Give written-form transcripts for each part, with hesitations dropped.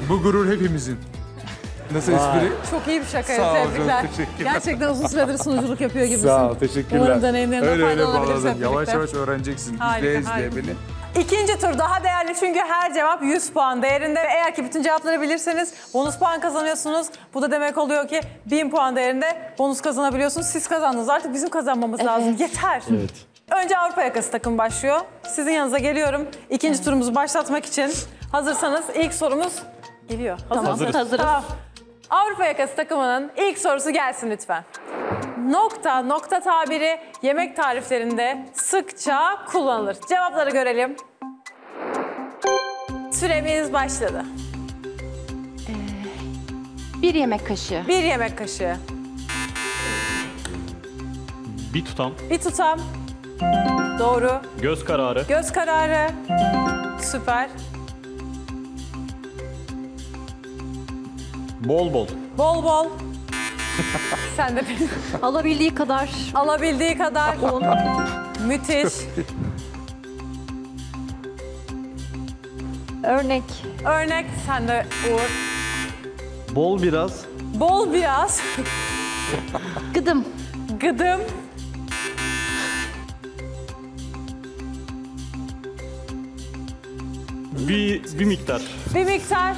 Bu gurur hepimizin. Nasıl espri? Çok iyi bir şaka. Sağ ol canım, Tebrikler. teşekkürler. Gerçekten uzun süredir sunuculuk yapıyor gibisin. Sağ ol, teşekkürler. Umarım deneyimlerinden Öyle faydalanabiliriz bağladım. hep birlikte. Yavaş yavaş öğreneceksin. Harika, İzle harika. beni. İkinci tur daha değerli çünkü her cevap 100 puan değerinde. Eğer ki bütün cevapları bilirseniz bonus puan kazanıyorsunuz. Bu da demek oluyor ki 1000 puan değerinde bonus kazanabiliyorsunuz. Siz kazandınız, artık bizim kazanmamız lazım. Yeter. Evet. Önce Avrupa yakası takım başlıyor. Sizin yanınıza geliyorum. İkinci turumuzu başlatmak için hazırsanız ilk sorumuz geliyor. Hazırız. Tamam. Avrupa yakası takımının ilk sorusu gelsin lütfen. Nokta tabiri yemek tariflerinde sıkça kullanılır. Cevapları görelim. Süremiz başladı. Bir yemek kaşığı. Bir yemek kaşığı. Bir tutam. Bir tutam. Doğru. Göz kararı. Göz kararı. Süper. Bol bol. Bol bol. Sen de Alabildiği kadar. alabildiği kadar. Un. Müthiş. Örnek. Örnek sen de Uğur. Bol biraz. Bol biraz. Gıdım. Gıdım. Bir miktar. Bir miktar.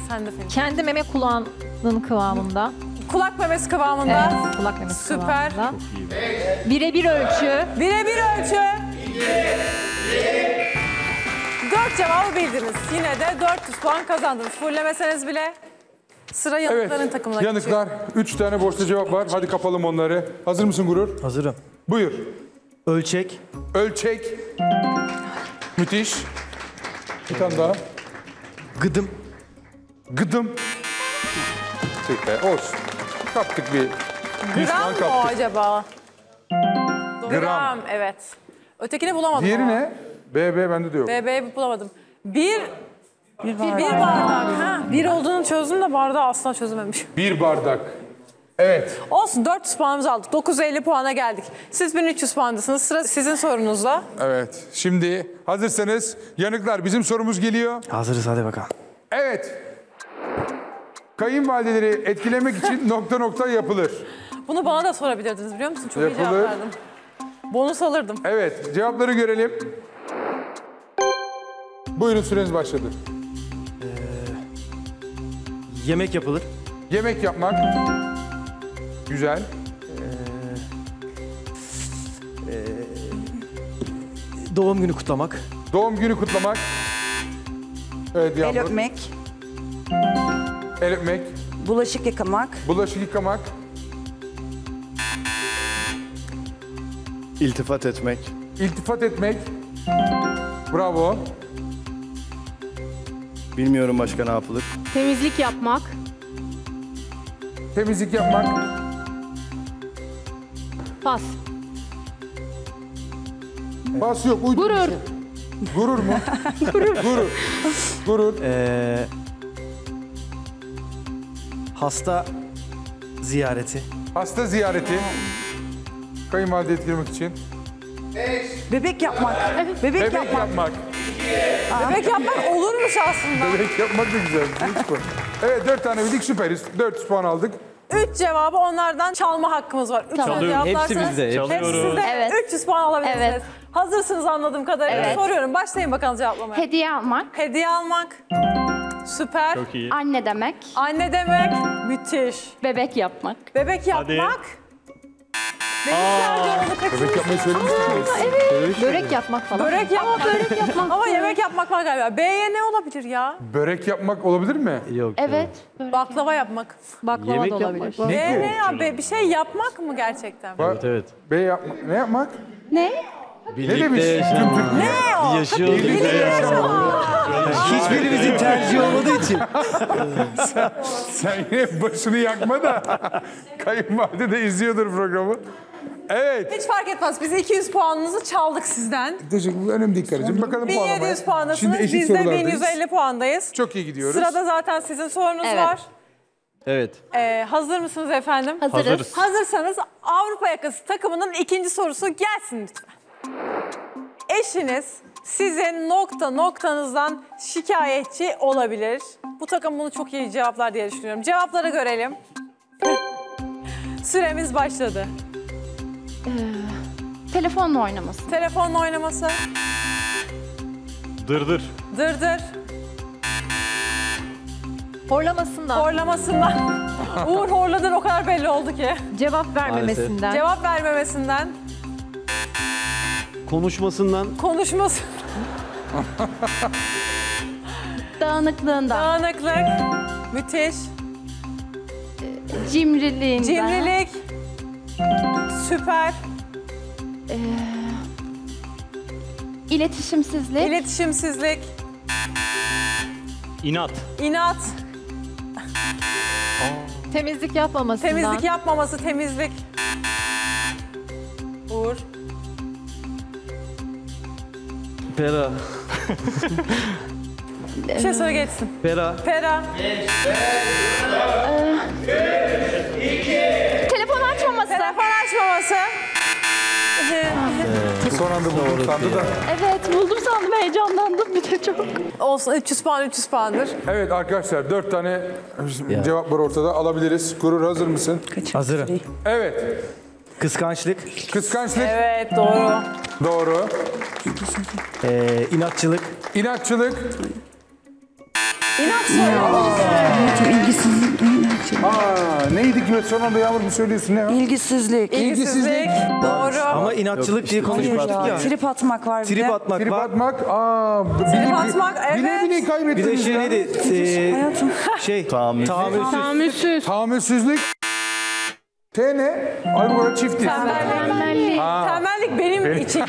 Sen de Filiz. Kendi meme kulağının kıvamında. Kulak memesi kıvamında. Evet, kulak memesi Süper. kıvamında. Birebir ölçü. Birebir ölçü. 4 cevabı bildiniz. Yine de 400 puan kazandınız. Fullemeseniz bile sıra yanıkların Evet, takımına geçiyor. yanıklar. 3 tane boşta cevap var. Hadi kapalım onları. Hazır mısın Gurur? Hazırım. Buyur. Ölçek. Ölçek. Müthiş. Bir tane daha. Gıdım. Gıdım. Süper. Olsun. Kaptık bir. 100 Gram puan mı o kaptık. acaba? Gram. Evet. Ötekini bulamadım Diğeri ama. ne? BB bende de yok. BB'yi bulamadım. Bir bardak. Ha, bir olduğunu çözdüm de bardağı asla çözememiş. Bir bardak. Evet. Olsun, 400 puanımızı aldık. 950 puana geldik. Siz 1300 puandasınız. Sıra sizin sorunuzda. Evet. Şimdi hazırsanız yanıklar bizim sorumuz geliyor. Hazırız, hadi bakalım. Evet. Kayınvalideleri etkilemek için nokta yapılır. Bunu bana da sorabilirdiniz biliyor musun? Çok iyi cevap Yapılır. verdim. Bonus alırdım. Evet. Cevapları görelim. Buyurun, süreniz başladı. Yemek yapılır. Yemek yapmak. Güzel. Doğum günü kutlamak. Doğum günü kutlamak. Evet El Yağmur. öpmek, El öpmek. bulaşık yıkamak, Bulaşık yıkamak. İltifat etmek. İltifat etmek. Bravo. Bilmiyorum başka ne yapılır. Temizlik yapmak. Temizlik yapmak. Pas. Bas yok. Uydurma. Gurur. Gurur mu? Gurur. Gurur. Hasta ziyareti. Hasta ziyareti. Kayınvalide etkilemek için. bebek yapmak, bebek Bebek yapmak, yapmak. Bebek yapmak olurmuş aslında. Bebek yapmak da güzel. Evet, 4 tane bildik, süperiz. 400 puan aldık. 3 cevabı onlardan çalma hakkımız var. 3 Çalıyorum. Hepsi bizde. Hepsi Çalıyoruz. sizde. Evet. 300 puan alabilirsiniz. Evet. Hazırsınız anladığım kadarıyla. Evet. Soruyorum. Başlayın bakalım cevaplamaya. Hediye almak. Hediye almak. Süper. Çok iyi. Anne demek. Anne demek. Müthiş. Bebek yapmak. Bebek Hadi. yapmak. Benimkiler de oldu. Bebek yapmayı söylemiştiniz. Börek yapmak falan. Börek yapmak. Börek yapmak. Ama yemek yapmak var galiba. B'ye ne olabilir ya? Börek yapmak olabilir mi? Yok. Evet. Baklava yapmak. Baklava Yemek da olabilir. Ne B bu? ne ya? B, bir şey yapmak mı gerçekten? Evet, evet. B yapmak. Ne yapmak? Ne? Ne demiş? Tüm Türk Ne o? Yaşıyoruz. Hiçbirimizin tercihi olmadığı için. Sen yine başını yakma da kayınvalide de izliyordur programı. Evet. Hiç fark etmez. Biz 200 puanınızı çaldık sizden. Teşekkürler. Önemli değil karıcığım. Bakalım puanlamaya. 1700 puandasınız. Şimdi eşit Biz de sorulardayız. 1150 puandayız. Çok iyi gidiyoruz. Sırada zaten sizin sorunuz Evet. var. Evet. Hazır mısınız efendim? Hazırız. Hazırsanız Avrupa yakası takımının ikinci sorusu gelsin lütfen. Eşiniz sizin noktanızdan şikayetçi olabilir? Bu takım bunu çok iyi cevaplar diye düşünüyorum. Cevapları görelim. Süremiz başladı. Telefonla oynaması. Telefonla oynaması, Dırdır. dırdır, Horlamasından. horlamasından. Uğur horladın o kadar belli oldu ki. Cevap vermemesinden. Cevap vermemesinden, Konuşmasından. konuşması, Dağınıklığından. dağınıklık, müthiş, Cimriliğinden. cimrilik, süper, İletişimsizlik. iletişimsizlik, İnat. inat, Temizlik yapmamasından. temizlik yapmaması, temizlik. Uğur, Pera. bir şey söyle geçsin. Pera. Pera, Telefon açmaması. telefon açmaması. Son anda buldum sandı da. Evet buldum sandım, heyecanlandım bir de çok. Olsun 300 puan 300 puandır. Evet arkadaşlar 4 tane cevap var ortada, alabiliriz. Gurur hazır mısın? Hazırım. Evet. Kıskançlık. Kıskançlık Evet doğru. doğru. İnatçılık. İnatçılık. İnat soruyor. İlgisizlik. Neydi ki son anda Yağmur bir söylüyorsun ne o? İlgisizlik. İlgisizlik. Doğru. Ama inatçılık diye konuşmuştuk ya. Trip atmak var bir Trip de. atmak Trip var. atmak. Trip atmak, Bile evet. bile kaybettiniz Bir de şey ya. neydi? Hayatım. Tahammülsüz. Tahammülsüzlük. T ne? Halbuki çifti. Tembellik. Tembellik benim için.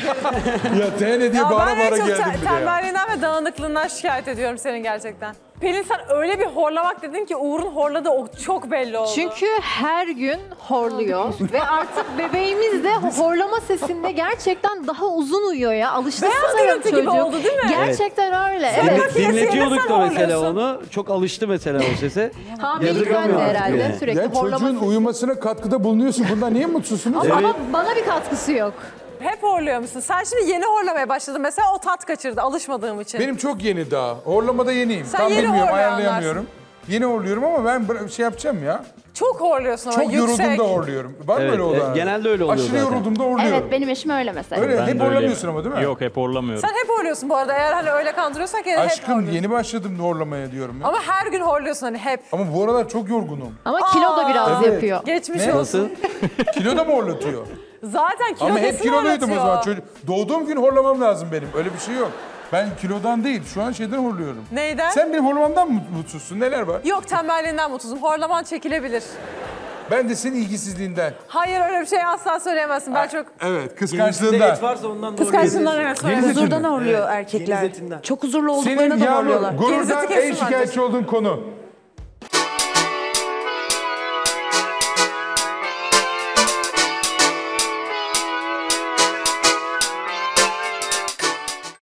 Ya T ne diye Ya bağıra ben bağıra en çok geldim bir de ya. tembelliğinden ve dağınıklığından şikayet ediyorum senin gerçekten. Pelin sen öyle bir horlamak dedin ki Uğur'un horladığı o çok belli oldu. Çünkü her gün horluyor ve artık bebeğimiz de horlama sesinde gerçekten daha uzun uyuyor ya. Alıştı Beyaz sanırım gürültü gibi çocuk. oldu değil mi? Gerçekten öyle. Evet. Dinletiyorduk da mesela horluyorsun. onu. Çok alıştı mesela o sese. Hamilelik Yadırgamıyor önde artık herhalde yani. sürekli Ya horlama çocuğun sesi. uyumasına katkıda bulunuyorsun. Bundan niye mutsuzsunuz? Ama bana bir katkısı yok. Hep horluyor musun? Sen şimdi yeni horlamaya başladın mesela o tat kaçırdı alışmadığım için. Benim çok yeni daha. Horlamada yeniyim. Sen Tam yeni bilmiyorum, horlayanlarsın. ayarlayamıyorum. Yeni horluyorum ama ben şey yapacağım ya. Çok horluyorsun ama Çok yüksek. yoruldum da horluyorum. Var mı Evet, böyle olan? genelde öyle oluyor Aşırı zaten. yoruldum da horluyorum. Evet benim eşim öyle mesela. Öyle Ben hep de horlamıyorsun öyleyim. ama değil mi? Yok hep horlamıyorum. Sen hep horluyorsun bu arada eğer hani öyle kandırıyorsak hep Aşkım horluyorsun. yeni başladım horlamaya diyorum ya. Ama her gün horluyorsun hani hep. Ama bu aralar çok yorgunum. Ama kilo da biraz Evet. yapıyor. Geçmiş Ne? olsun. Kilo da mı horlatıyor? Zaten kilo Ama hep kesin kiloluydum o zaman. horlatıyor. Çocuk. Doğduğum gün horlamam lazım benim. Öyle bir şey yok. Ben kilodan değil, şu an şeyden horluyorum. Neyden? Sen benim horlamamdan mı mutsuzsun? Neler var? Yok tembelliğinden mutsuzum. Horlaman çekilebilir. Ben de senin ilgisizliğinden. Hayır öyle bir şey asla söyleyemezsin. Ben çok Evet, Gençliğinde kıskançlığından. et varsa ondan doğru. kıskançlığından evet söyledim. Geniz Huzurdan etinden. horluyor erkekler. Geniz etinden. Çok huzurlu olduklarına Senin da Yağmur, horluyorlar. gururdan Gerizeti en kesin şikayetçi olduğun konu.